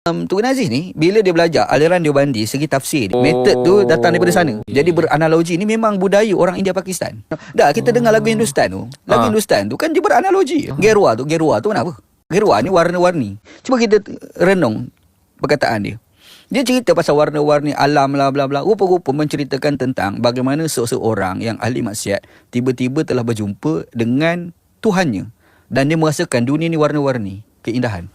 Tuan Aziz ni bila dia belajar aliran Deobandi segi tafsir, metod tu datang daripada sana. Jadi beranalogi ni memang budaya orang India Pakistan. Dah kita dengar lagu Hindustan tu. Lagu Hindustan tu kan dia beranalogi. Gerwa tu kenapa? Gerwa ni warna-warni. Cuba kita renung perkataan dia. Dia cerita pasal warna-warni alam lah bla bla. Rupa-rupa menceritakan tentang bagaimana seseorang yang ahli maksiat tiba-tiba telah berjumpa dengan Tuhannya dan dia merasakan dunia ni warna-warni, keindahan.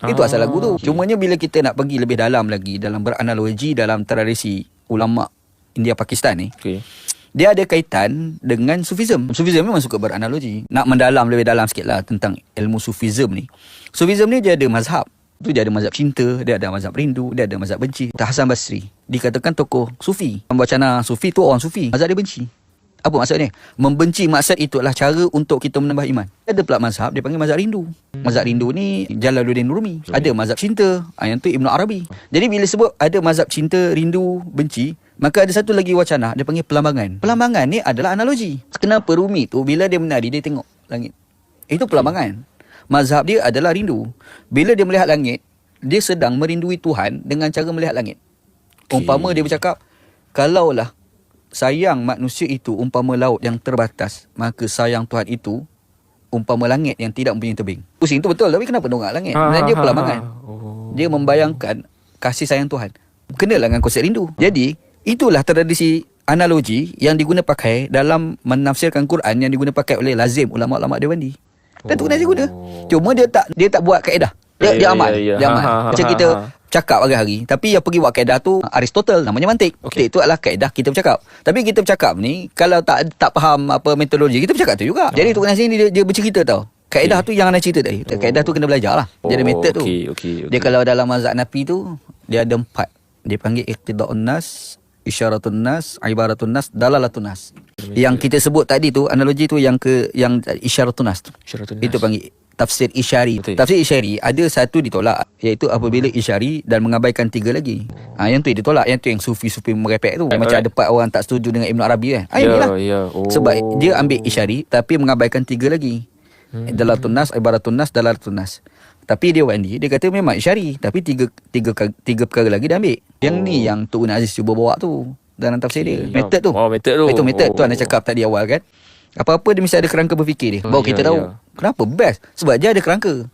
Itu asal lagu tu. Cumanya bila kita nak pergi lebih dalam lagi dalam beranalogi dalam tradisi ulama India Pakistan ni, dia ada kaitan dengan Sufism. Sufism memang suka beranalogi. Nak mendalam lebih dalam sikit lah tentang ilmu Sufism ni. Sufism ni dia ada mazhab. Tu dia ada mazhab cinta, dia ada mazhab rindu, dia ada mazhab benci. Hasan Basri dikatakan tokoh Sufi. Wacana Sufi tu orang Sufi. Mazhab dia benci. Apa maksudnya? Membenci maksud itu adalah cara untuk kita menambah iman. Ada pula mazhab dia panggil mazhab rindu. Mazhab rindu ni Jalaluddin Rumi. Ada mazhab cinta, yang tu Ibn Arabi. Jadi bila sebut ada mazhab cinta, rindu, benci, maka ada satu lagi wacana dia panggil pelambangan. Pelambangan ni adalah analogi. Kenapa Rumi tu bila dia menari dia tengok langit? Itu pelambangan. Mazhab dia adalah rindu. Bila dia melihat langit, dia sedang merindui Tuhan dengan cara melihat langit. Umpama dia bercakap, kalaulah sayang manusia itu umpama laut yang terbatas, maka sayang Tuhan itu umpama langit yang tidak mempunyai tebing. Pusing tu betul, tapi kenapa dongak langit? Dia pelambangan. Dia membayangkan kasih sayang Tuhan. Kenalah dengan konsep rindu. Jadi, itulah tradisi analogi yang diguna pakai dalam menafsirkan Quran yang diguna pakai oleh lazim ulama-ulama Deobandi. Dan tu kena guna. Cuma dia tak buat kaedah. Dia amal. Dia amal. Macam kita cakap hari-hari, tapi yang pergi buat kaedah tu Aristotle, namanya mantik. Itu adalah kaedah kita bercakap. Tapi kita bercakap ni kalau tak faham apa metodologi, kita bercakap tu juga. Jadi Tok Nazir ni dia bercerita tau. Kaedah tu yang anda cerita tadi. Kaedah tu kena belajar lah. Dia ada metod tu. Dia kalau dalam mazhab Nafi tu dia ada 4. Dia panggil iqtida'un nas, isyaratun nas, ibaratun nas, dalalatun nas. Yang kita sebut tadi tu analogi tu yang isyaratun nas tu. Itu panggil tafsir isyari. Tafsir isyari ada satu ditolak, iaitu apabila isyari dan mengabaikan 3 lagi. Yang tu ditolak. Yang tu yang sufi-sufi merepek tu. Macam ada 4 orang tak setuju dengan Ibn Arabi kan. Inilah. Sebab dia ambil isyari tapi mengabaikan 3 lagi. Dalalatun nas, ibaratun nas, dalalatun nas. Tapi dia Wandi, dia kata memang isyari, tapi tiga perkara lagi dia ambil. Yang ni yang Tok Aziz cuba bawa tu dalam tafsir dia. Metod tu. Metod tu. Itu metod tu anda cakap tadi awal kan. Apa-apa dia mesti ada kerangka berfikir dia. Baru kita tahu. Kenapa best? Sebab dia ada kerangka.